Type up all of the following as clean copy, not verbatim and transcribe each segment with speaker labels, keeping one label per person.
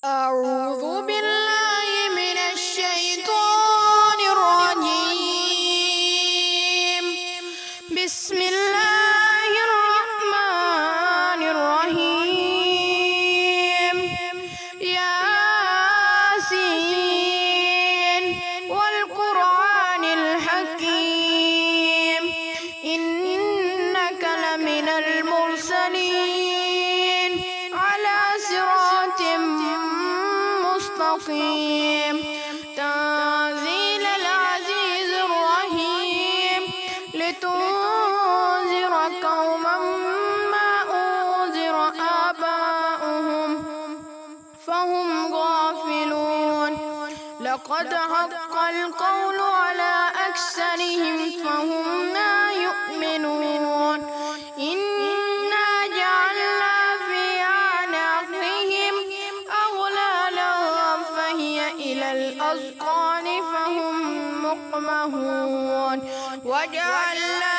Speaker 1: أعوذ بالله من الشيطان الرجيم. بسم الله الرحمن الرحيم. ياسين والقرآن الحكيم إنك لمن المرسلين على صراط مستقيم. تنزيل العزيز الرحيم لتنذر قوما ما أنذر آباؤهم فهم غافلون. لقد حق القول على أكثرهم فهم لا يؤمنون. إنا جعلنا في أعناقهم أغلالا فهي إلى الأذقان فهم مقمحون. وجعلنا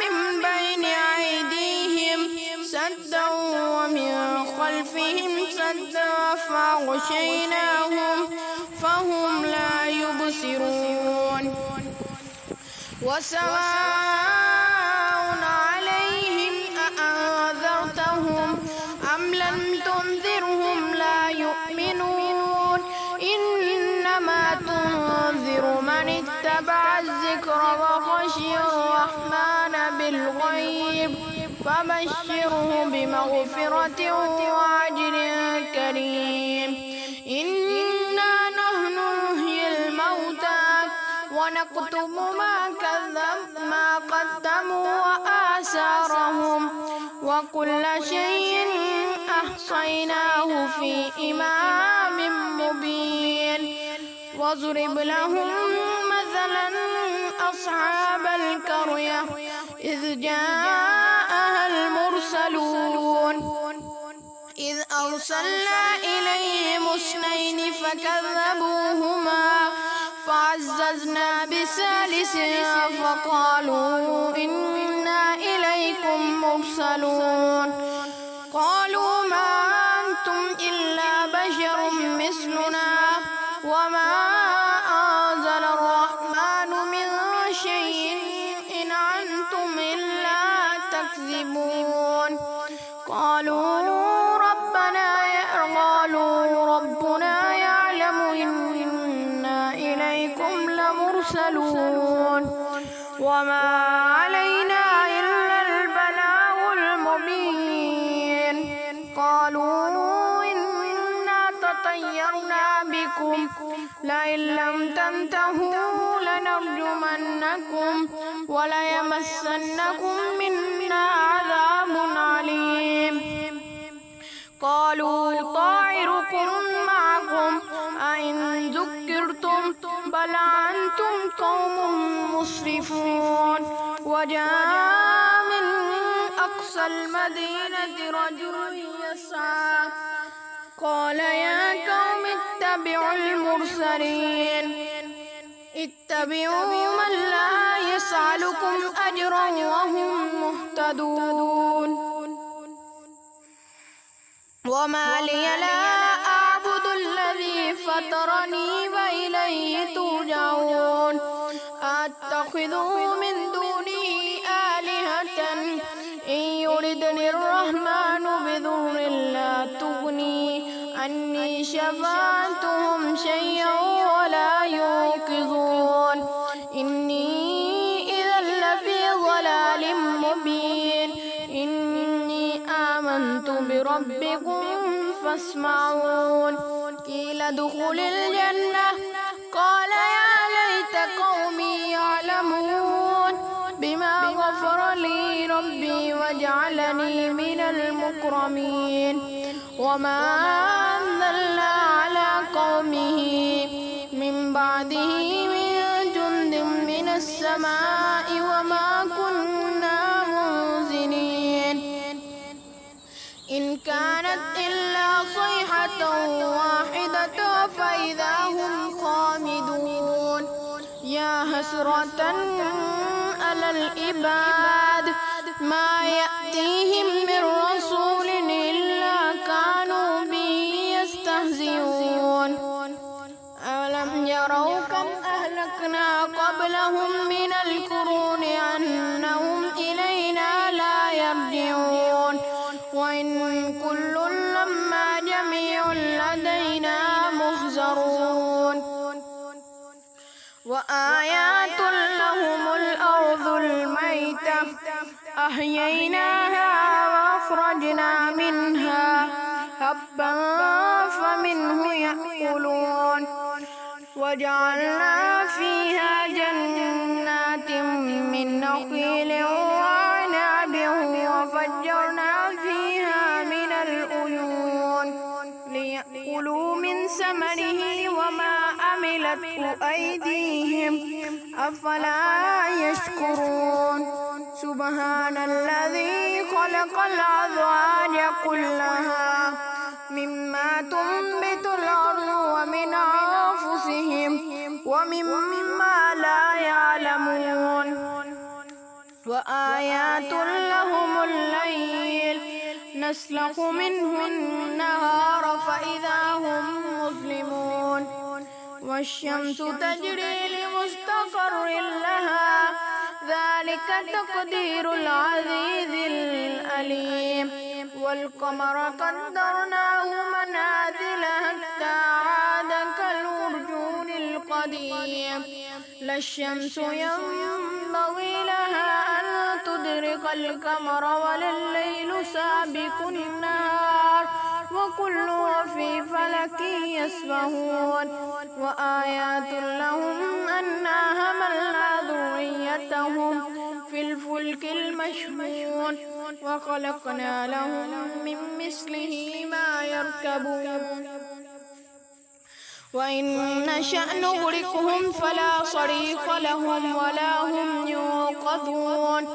Speaker 1: من بين أيديهم سدا ومن خلفهم سدا فأغشيناهم فهم لا يبصرون. وسواء عليهم أأنذرتهم أم لم تنذرهم لا يؤمنون. إنما تنذر من اتبع الذكر وخشي الرحمن بالغيب فبشره بمغفرة وأجر كريم. إنا نحن نحيي الموتى ونكتب ما قدموا وآثارهم وكل شيء أحصيناه في إمام مبين. واضرب لهم مثلا أصحاب القرية إذ جاءها المرسلون إذ أرسلنا إليهم اثنين فكذبوهما فعززنا بثالث فقالوا إنا إليكم مرسلون. قالوا ما أنتم إلا بشر مثلنا وما أنزل الرحمن من شيء إن أنتم إلا تكذبون. قالوا ربنا يعلم إنا إليكم لمرسلون وما علينا إلا البلاغ المبين. قالوا إنا تطيرنا بكم لئن لم تنتهوا لنرجمنكم وليمسنكم منا عذاب عليم. قالوا طائركم معكم أئن ذكرتم بل أنتم قوم مسرفون. وجاء من أقصى المدينة رجل يسعى قال يا قوم اتبعوا المرسلين اتبعوا من لا يسألكم أجرا وهم مهتدون. وما لي لا أعبد الذي فطرني وإليه ترجعون. أتخذ من دونه آلهة إن يردني الرحمن بضر لا تغني عني شفاعتهم شيئا ولا ينقذون. إني إذا لفي ضلال مبين. إني آمنت بربكم فاسمعون. قيل ادخل الجنة قال يا ليت قومي يعلمون بما غفر لي ربي وجعلني من المكرمين. وما أنزلنا على قومه من بعده من جند من السماء وما كنا منزلين. إن كانت إلا صيحة واحدة فإذا هم خامدون. يا حسرة على العباد ما يأتيهم من رسول إلا كانوا به يستهزئون. يستهزئون أولم يروا كم أهلكنا قبلهم من القرون أنهم إلينا لا يرجعون وإن كل لما جميع لدينا محضرون وآيات لهم الأرض الميتة أحييناها وأخرجنا منها حبا فمنه يأكلون وجعلنا فيها جنات من نخيل وعنب وفجرنا فيها من العيون ليأكلوا من ثمره وما عملته أيديهم أفلا يشكرون سبحان الذي خلق الأزواج كلها مما تنبت الأرض ومن أنفسهم ومما لا يعلمون وآيات لهم الليل نسلخ منه النهار فإذا هم مظلمون والشمس تجري لمستقر لها ذلك تقدير العزيز العليم والقمر قدرناه منازل حتى عاد كالعرجون القديم لا الشمس ينبغي لها أن تدرك القمر ولا الليل سابق النهار وكل في فلك يسبحون وآيات لهم أنا حملنا ذريتهم في الفلك المشحون وخلقنا لهم من مثله ما يركبون وإن نشأ نغرقهم فلا صريخ لهم ولا هم ينقذون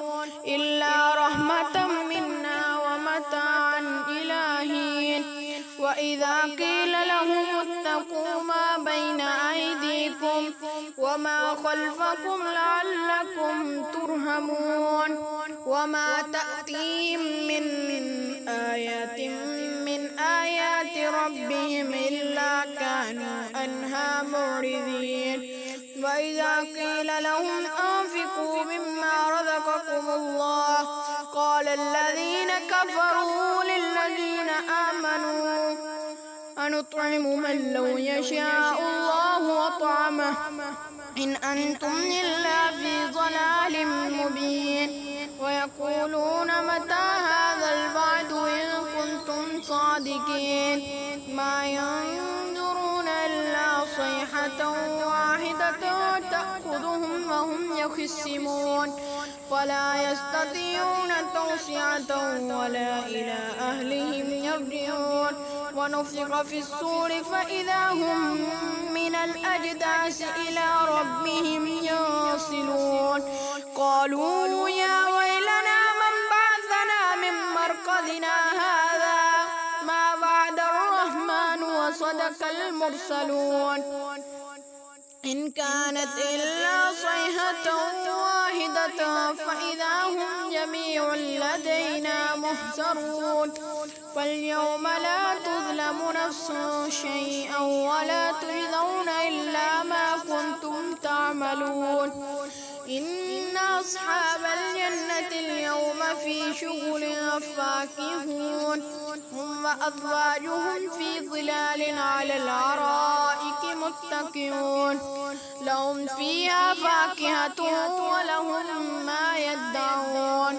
Speaker 1: إلا رحمة منا ومتاعا إلى حين وإذا قيل لهم اتقوا ما بين أيديكم وما خلفكم لعلكم ترحمون وما تأتيهم من آيات من آيات ربهم إلا كانوا عنها معرضين وإذا قيل لهم أنفقوا مما رزقكم الله قال الذين كفروا للذين آمنوا أنطعم من لو يشاء الله أطعمه إن أنتم إلا في ضلال مبين ويقولون متى هذا الوعد إن كنتم صادقين ما ينظرون إلا صيحة واحدة تأخذهم وهم يخصمون ولا يستطيعون توصية ولا إلى أهلهم يرجعون ونفخ في الصور فإذا هم من الأجداث إلى ربهم ينسلون قالوا يا ويلنا من بعثنا من مرقدنا هذا ما وعد الرحمن وصدق المرسلون إن كانت إلا صيحة واحدة فإذا هم جميع لدينا محضرون فاليوم لا تظلم نفس شيئا ولا تجزون إلا ما كنتم تعملون إن أصحاب الجنة اليوم في شغل فاكهون هم وأزواجهم في ظلال على الأرائك متكئون لهم فيها فاكهة ولهم ما يدعون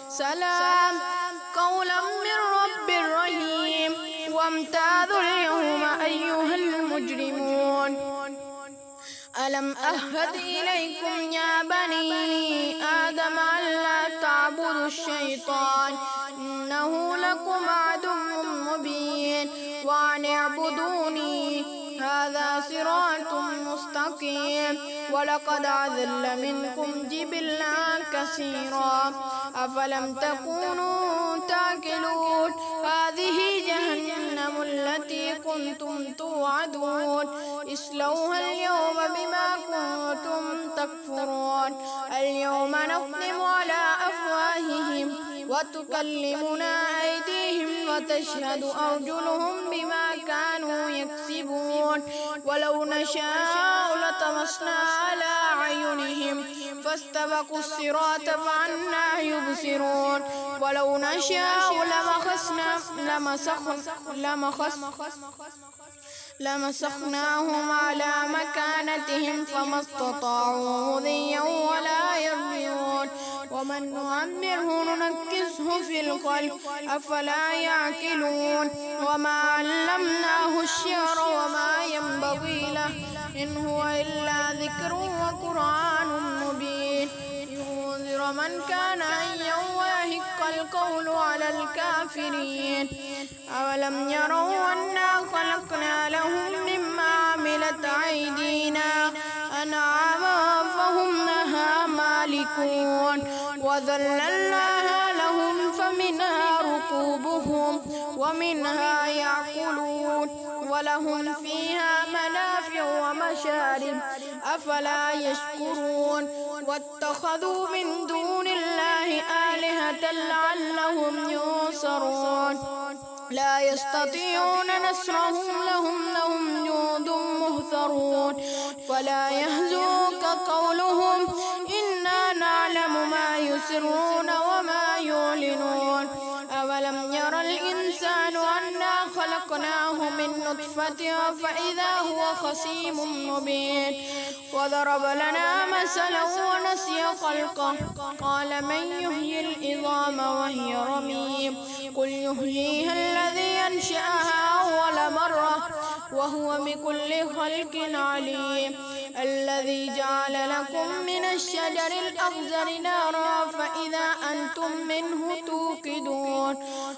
Speaker 1: سلام قولا من رب رحيم وامتازوا اليوم أيها المجرمون ألم أهد إليكم يا بني آدم ألا تعبدوا الشيطان إنه لكم عدو مبين وأن اعبدوني هذا صراط مستقيم ولقد أضل منكم جبلا كثيرا أفلم تكونوا تعقلون هذه جهنم التي كنتم توعدون اصلوها اليوم بما كنتم تكفرون اليوم نختم على أفواههم وتكلمنا أيديهم وتشهد أرجلهم بما كانوا يكسبون فطمسنا على أعينهم فاستبقوا الصراط فأنى يبصرون ولو نشاء لمسخناهم على مكانتهم فما استطاعوا مضيا ولا يرجعون ومن نعمره ننكسه في الخلق أفلا يعقلون وما علمناه الشعر وما ينبغي له إن هو إلا ذكر وقرآن مبين لينذر من كان حيا ويحق القول على الكافرين أولم يروا أنا خلقنا لهم مما عملت أيدينا أنعاما فهم لها مالكون وذللناها لهم فمنها ركوبهم ومنها يأكلون ولهم فيها منافع ومشارب أفلا يشكرون واتخذوا من دون الله آلهة لعلهم ينصرون لا يستطيعون نصرهم لهم جند مهترون فلا يهزوك قولهم إنا نعلم ما يسرون وما يعلنون أولم ير الإنسان أنا خلقناه من نطفة فإذا هو خصيم مبين وضرب لنا مثلا ونسي خلقه قال من يحيي العظام وهي رميم قل يحييها الذي أنشأها أول مرة وهو بكل خلق عليم الذي جعل لكم من الشجر الأخضر نارا فإذا أنتم منه توقدون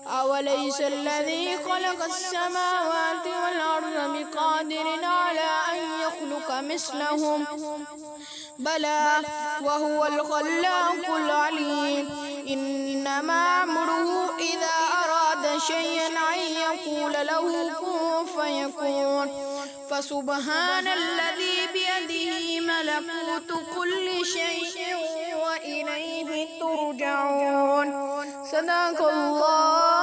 Speaker 1: أوليس الذي خلق السماوات والأرض بقادر على أن يخلق مثلهم بلى وهو الخلاق العليم إنما أمره إذا أراد شيئا أن يقول له كن فيكون فسبحان الذي بيده ملكوت كل شيء وإليه ترجعون صدق الله